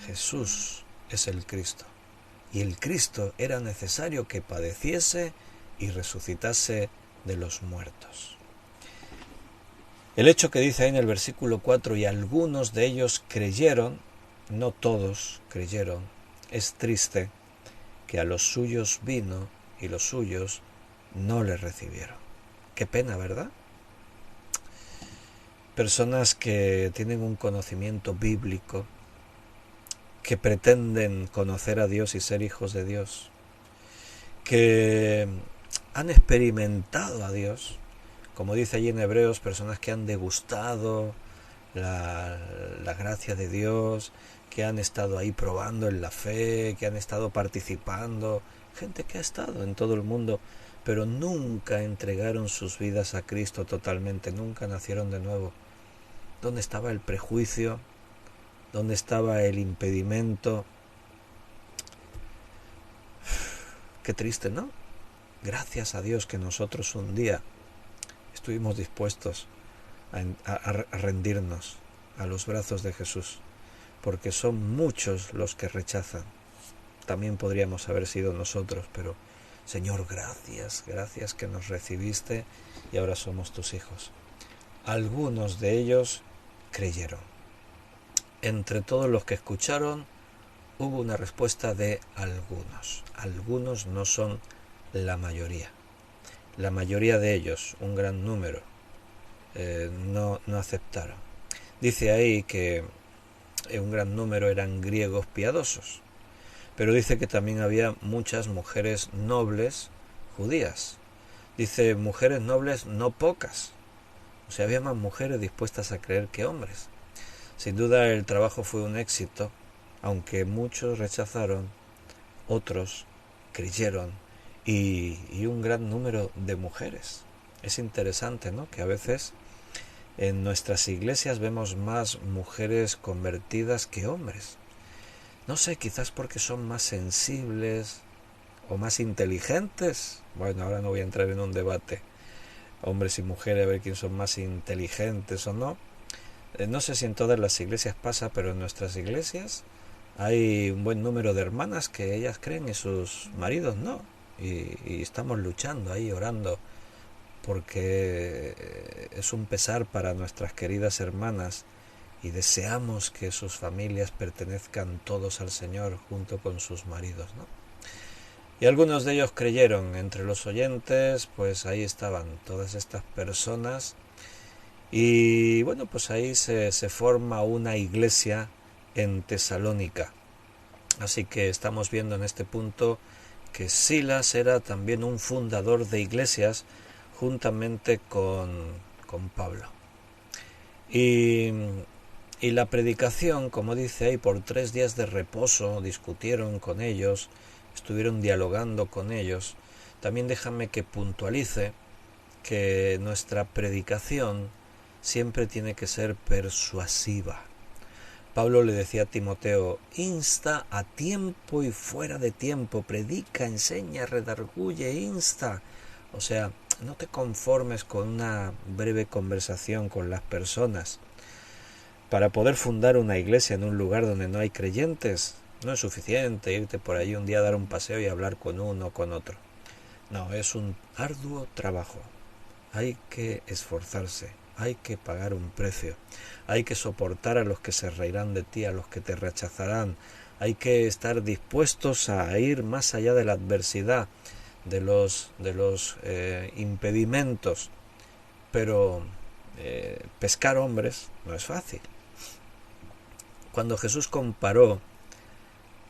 Jesús es el Cristo. Y el Cristo era necesario que padeciese y resucitase de los muertos. El hecho que dice ahí en el versículo 4, y algunos de ellos creyeron, no todos creyeron, es triste que a los suyos vino y los suyos no le recibieron. Qué pena, ¿verdad? Personas que tienen un conocimiento bíblico, que pretenden conocer a Dios y ser hijos de Dios, que han experimentado a Dios, como dice allí en Hebreos, personas que han degustado la gracia de Dios, que han estado ahí probando en la fe, que han estado participando, gente que ha estado en todo el mundo, pero nunca entregaron sus vidas a Cristo totalmente, nunca nacieron de nuevo. ¿Dónde estaba el prejuicio? ¿Dónde estaba el impedimento? Qué triste, ¿no? Gracias a Dios que nosotros un día estuvimos dispuestos a rendirnos a los brazos de Jesús, porque son muchos los que rechazan. También podríamos haber sido nosotros, pero Señor, gracias que nos recibiste y ahora somos tus hijos. Algunos de ellos creyeron. Entre todos los que escucharon hubo una respuesta de algunos. Algunos no son la mayoría. La mayoría de ellos, un gran número, no aceptaron. Dice ahí que un gran número eran griegos piadosos, pero dice que también había muchas mujeres nobles judías. Dice mujeres nobles no pocas. O sea, había más mujeres dispuestas a creer que hombres. Sin duda el trabajo fue un éxito, aunque muchos rechazaron, otros creyeron y un gran número de mujeres. Es interesante, ¿no? Que a veces en nuestras iglesias vemos más mujeres convertidas que hombres. No sé, quizás porque son más sensibles o más inteligentes. Bueno, ahora no voy a entrar en un debate, hombres y mujeres, a ver quién son más inteligentes o no. No sé si en todas las iglesias pasa, pero en nuestras iglesias hay un buen número de hermanas que ellas creen y sus maridos no. Y estamos luchando ahí, orando, porque es un pesar para nuestras queridas hermanas y deseamos que sus familias pertenezcan todos al Señor junto con sus maridos, ¿no? Y algunos de ellos creyeron. Entre los oyentes, pues ahí estaban todas estas personas Y bueno, pues ahí se forma una iglesia en Tesalónica. Así que estamos viendo en este punto que Silas era también un fundador de iglesias juntamente con Pablo. Y, y la predicación, como dice ahí, por 3 días de reposo, discutieron con ellos, estuvieron dialogando con ellos. También déjame que puntualice que nuestra predicación siempre tiene que ser persuasiva. Pablo le decía a Timoteo, insta a tiempo y fuera de tiempo, predica, enseña, redarguye, insta. O sea, no te conformes con una breve conversación con las personas. Para poder fundar una iglesia en un lugar donde no hay creyentes, no es suficiente irte por ahí un día a dar un paseo y hablar con uno o con otro. No, es un arduo trabajo. Hay que esforzarse, hay que pagar un precio, hay que soportar a los que se reirán de ti, a los que te rechazarán, hay que estar dispuestos a ir más allá de la adversidad, de los impedimentos, pero pescar hombres no es fácil. Cuando Jesús comparó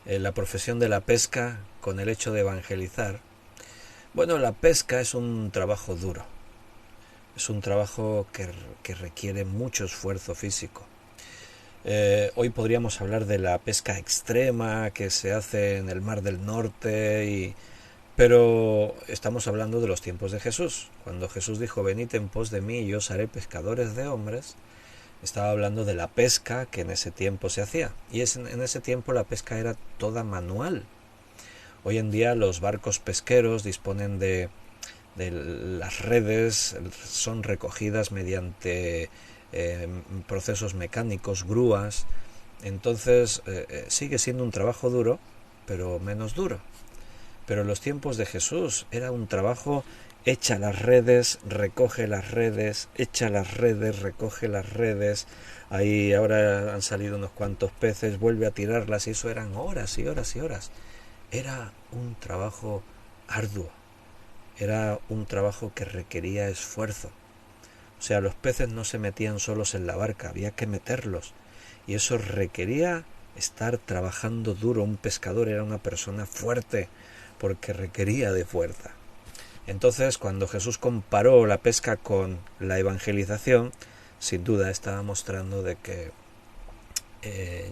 la profesión de la pesca con el hecho de evangelizar, bueno, la pesca es un trabajo duro. Es un trabajo que requiere mucho esfuerzo físico. Hoy podríamos hablar de la pesca extrema que se hace en el Mar del Norte, pero estamos hablando de los tiempos de Jesús. Cuando Jesús dijo, venid en pos de mí y yo os haré pescadores de hombres, estaba hablando de la pesca que en ese tiempo se hacía. Y en ese tiempo la pesca era toda manual. Hoy en día los barcos pesqueros disponen de las redes, son recogidas mediante procesos mecánicos, grúas. Entonces sigue siendo un trabajo duro, pero menos duro. Pero en los tiempos de Jesús era un trabajo, echa las redes, recoge las redes, echa las redes, recoge las redes. Ahí ahora han salido unos cuantos peces, vuelve a tirarlas, y eso eran horas y horas y horas. Era un trabajo arduo. Era un trabajo que requería esfuerzo. O sea, los peces no se metían solos en la barca, había que meterlos. Y eso requería estar trabajando duro. Un pescador era una persona fuerte, porque requería de fuerza. Entonces, cuando Jesús comparó la pesca con la evangelización, sin duda estaba mostrando de que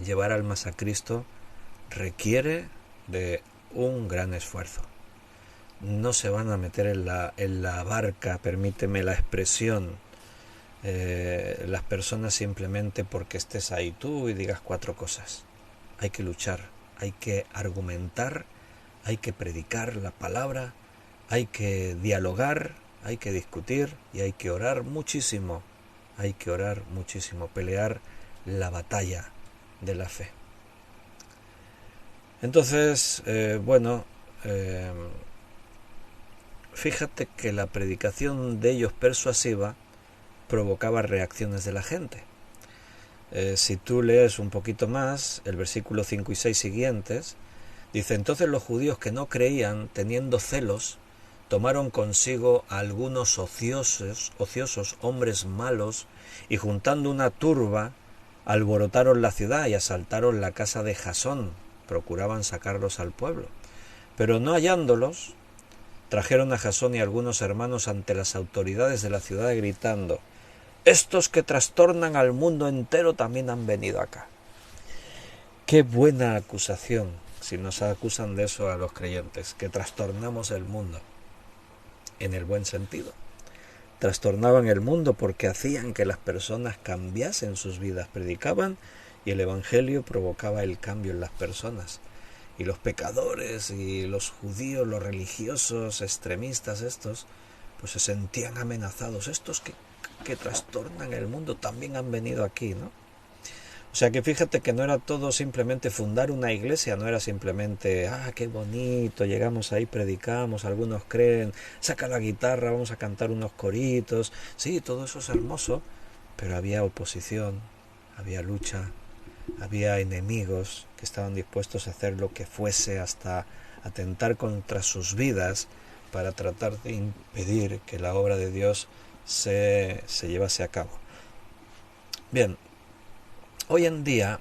llevar almas a Cristo requiere de un gran esfuerzo. No se van a meter en la barca, permíteme la expresión, las personas simplemente porque estés ahí tú y digas 4 cosas. Hay que luchar, hay que argumentar, hay que predicar la palabra, hay que dialogar, hay que discutir y hay que orar muchísimo. Hay que orar muchísimo, pelear la batalla de la fe. Entonces, fíjate que la predicación de ellos persuasiva provocaba reacciones de la gente. Si tú lees un poquito más, el versículo 5 y 6 siguientes, dice, entonces los judíos que no creían, teniendo celos, tomaron consigo a algunos ociosos, hombres malos, y juntando una turba, alborotaron la ciudad y asaltaron la casa de Jasón, procuraban sacarlos al pueblo. Pero no hallándolos, trajeron a Jasón y algunos hermanos ante las autoridades de la ciudad gritando, estos que trastornan al mundo entero también han venido acá. Qué buena acusación si nos acusan de eso a los creyentes, que trastornamos el mundo, en el buen sentido. Trastornaban el mundo porque hacían que las personas cambiasen sus vidas, predicaban y el evangelio provocaba el cambio en las personas. Y los pecadores y los judíos, los religiosos, extremistas estos, pues se sentían amenazados. Estos que trastornan el mundo también han venido aquí, ¿no? O sea que fíjate que no era todo simplemente fundar una iglesia, no era simplemente, qué bonito, llegamos ahí, predicamos, algunos creen, saca la guitarra, vamos a cantar unos coritos. Sí, todo eso es hermoso, pero había oposición, había lucha, había enemigos que estaban dispuestos a hacer lo que fuese hasta atentar contra sus vidas para tratar de impedir que la obra de Dios se llevase a cabo. Bien, hoy en día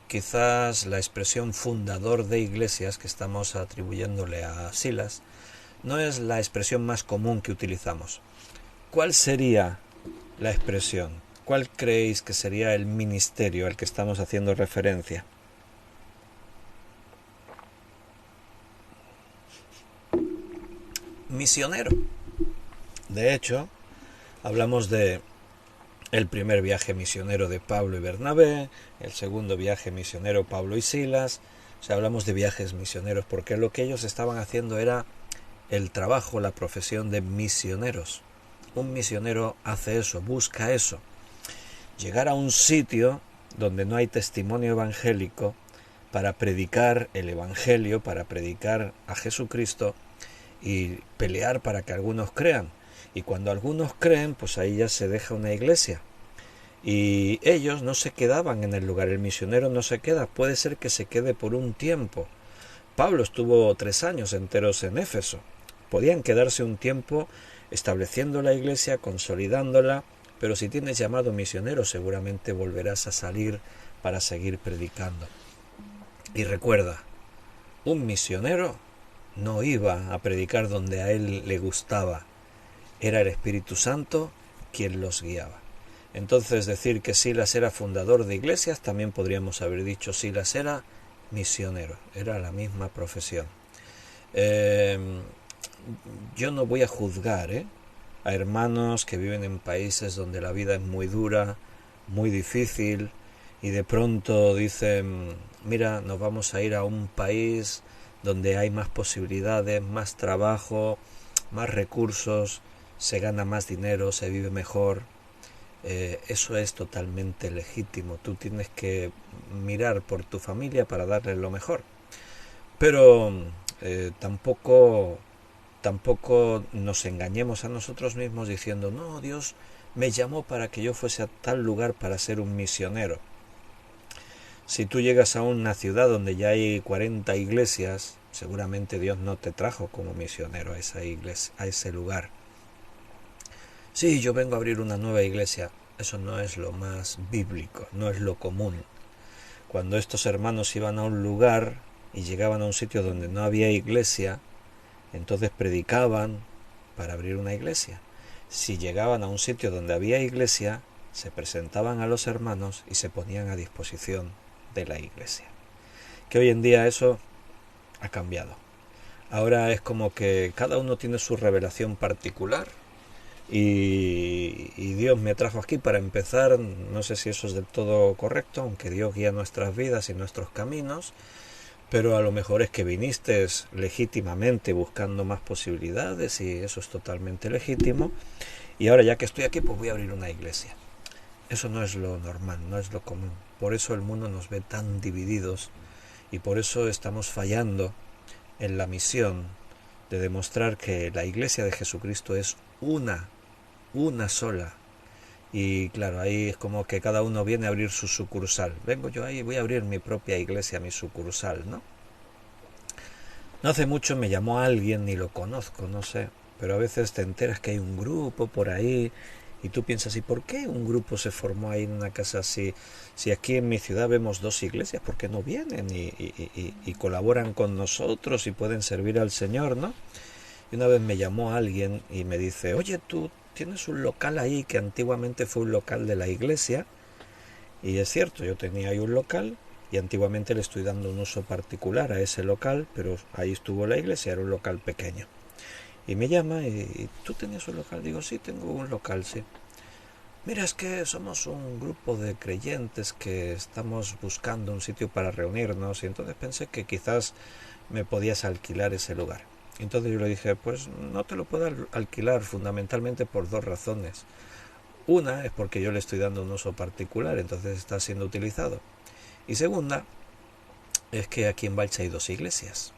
quizás la expresión fundador de iglesias que estamos atribuyéndole a Silas no es la expresión más común que utilizamos. ¿Cuál sería la expresión? ¿Cuál creéis que sería el ministerio al que estamos haciendo referencia? Misionero. De hecho, hablamos de el primer viaje misionero de Pablo y Bernabé, el segundo viaje misionero Pablo y Silas. O sea, hablamos de viajes misioneros porque lo que ellos estaban haciendo era el trabajo, la profesión de misioneros. Un misionero hace eso, busca eso. Llegar a un sitio donde no hay testimonio evangélico para predicar el evangelio, para predicar a Jesucristo y pelear para que algunos crean. Y cuando algunos creen, pues ahí ya se deja una iglesia. Y ellos no se quedaban en el lugar, el misionero no se queda, puede ser que se quede por un tiempo. Pablo estuvo 3 años enteros en Éfeso. Podían quedarse un tiempo estableciendo la iglesia, consolidándola, pero si tienes llamado misionero seguramente volverás a salir para seguir predicando. Y recuerda, un misionero no iba a predicar donde a él le gustaba, era el Espíritu Santo quien los guiaba. Entonces decir que Silas era fundador de iglesias, también podríamos haber dicho Silas era misionero, era la misma profesión. Yo no voy a juzgar a hermanos que viven en países donde la vida es muy dura, muy difícil, y de pronto dicen, mira, nos vamos a ir a un país donde hay más posibilidades, más trabajo, más recursos, se gana más dinero, se vive mejor. Eso es totalmente legítimo. Tú tienes que mirar por tu familia para darle lo mejor. Pero tampoco nos engañemos a nosotros mismos diciendo, no, Dios me llamó para que yo fuese a tal lugar para ser un misionero. Si tú llegas a una ciudad donde ya hay 40 iglesias, seguramente Dios no te trajo como misionero a esa iglesia, a ese lugar. Sí, yo vengo a abrir una nueva iglesia. Eso no es lo más bíblico, no es lo común. Cuando estos hermanos iban a un lugar y llegaban a un sitio donde no había iglesia, entonces predicaban para abrir una iglesia. Si llegaban a un sitio donde había iglesia, se presentaban a los hermanos y se ponían a disposición de la iglesia. Que hoy en día eso ha cambiado. Ahora es como que cada uno tiene su revelación particular y Dios me trajo aquí para empezar. No sé si eso es del todo correcto, aunque Dios guía nuestras vidas y nuestros caminos, pero a lo mejor es que viniste legítimamente buscando más posibilidades y eso es totalmente legítimo, y ahora ya que estoy aquí pues voy a abrir una iglesia. Eso no es lo normal, no es lo común. Por eso el mundo nos ve tan divididos y por eso estamos fallando en la misión de demostrar que la iglesia de Jesucristo es una sola. Y claro, ahí es como que cada uno viene a abrir su sucursal. Vengo yo ahí, voy a abrir mi propia iglesia, mi sucursal, ¿no? No hace mucho me llamó alguien, ni lo conozco, no sé, pero a veces te enteras que hay un grupo por ahí y tú piensas, ¿y por qué un grupo se formó ahí en una casa así? Si aquí en mi ciudad vemos 2 iglesias, ¿por qué no vienen y colaboran con nosotros y pueden servir al Señor, ¿no? Y una vez me llamó alguien y me dice, oye, tú tienes un local ahí que antiguamente fue un local de la iglesia. Y es cierto, yo tenía ahí un local y antiguamente le estoy dando un uso particular a ese local, pero ahí estuvo la iglesia, era un local pequeño. Y me llama y ¿tú tenías un local? Digo, sí, tengo un local, sí. Mira, es que somos un grupo de creyentes que estamos buscando un sitio para reunirnos y entonces pensé que quizás me podías alquilar ese lugar. Entonces yo le dije, pues no te lo puedo alquilar fundamentalmente por 2 razones. Una es porque yo le estoy dando un uso particular, entonces está siendo utilizado. Y segunda es que aquí en Valcha hay 2 iglesias.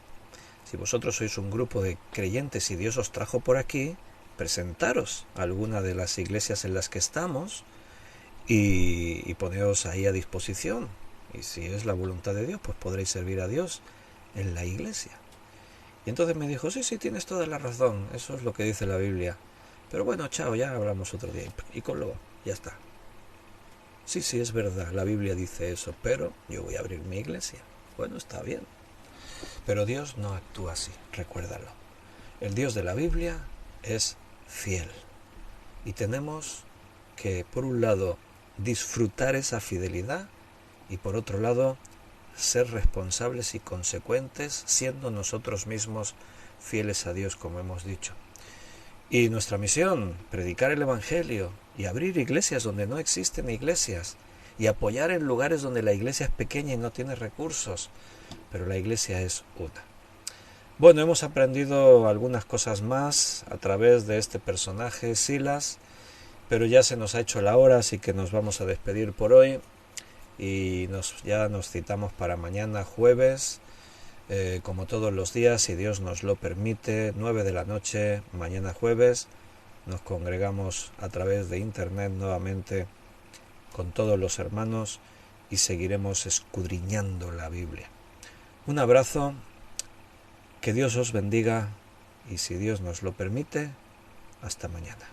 Si vosotros sois un grupo de creyentes y Dios os trajo por aquí, presentaros a alguna de las iglesias en las que estamos y poneos ahí a disposición. Y si es la voluntad de Dios, pues podréis servir a Dios en la iglesia. Y entonces me dijo, sí, tienes toda la razón, eso es lo que dice la Biblia. Pero bueno, chao, ya hablamos otro día. Y con luego, ya está. Sí, sí, es verdad, la Biblia dice eso, pero yo voy a abrir mi iglesia. Bueno, está bien. Pero Dios no actúa así, recuérdalo. El Dios de la Biblia es fiel. Y tenemos que, por un lado, disfrutar esa fidelidad y, por otro lado, ser responsables y consecuentes, siendo nosotros mismos fieles a Dios, como hemos dicho. Y nuestra misión, predicar el Evangelio y abrir iglesias donde no existen iglesias y apoyar en lugares donde la iglesia es pequeña y no tiene recursos, pero la iglesia es una. Bueno, hemos aprendido algunas cosas más a través de este personaje, Silas, pero ya se nos ha hecho la hora, así que nos vamos a despedir por hoy y ya nos citamos para mañana jueves, como todos los días, si Dios nos lo permite, 9 de la noche, mañana jueves, nos congregamos a través de internet nuevamente con todos los hermanos y seguiremos escudriñando la Biblia. Un abrazo, que Dios os bendiga y si Dios nos lo permite, hasta mañana.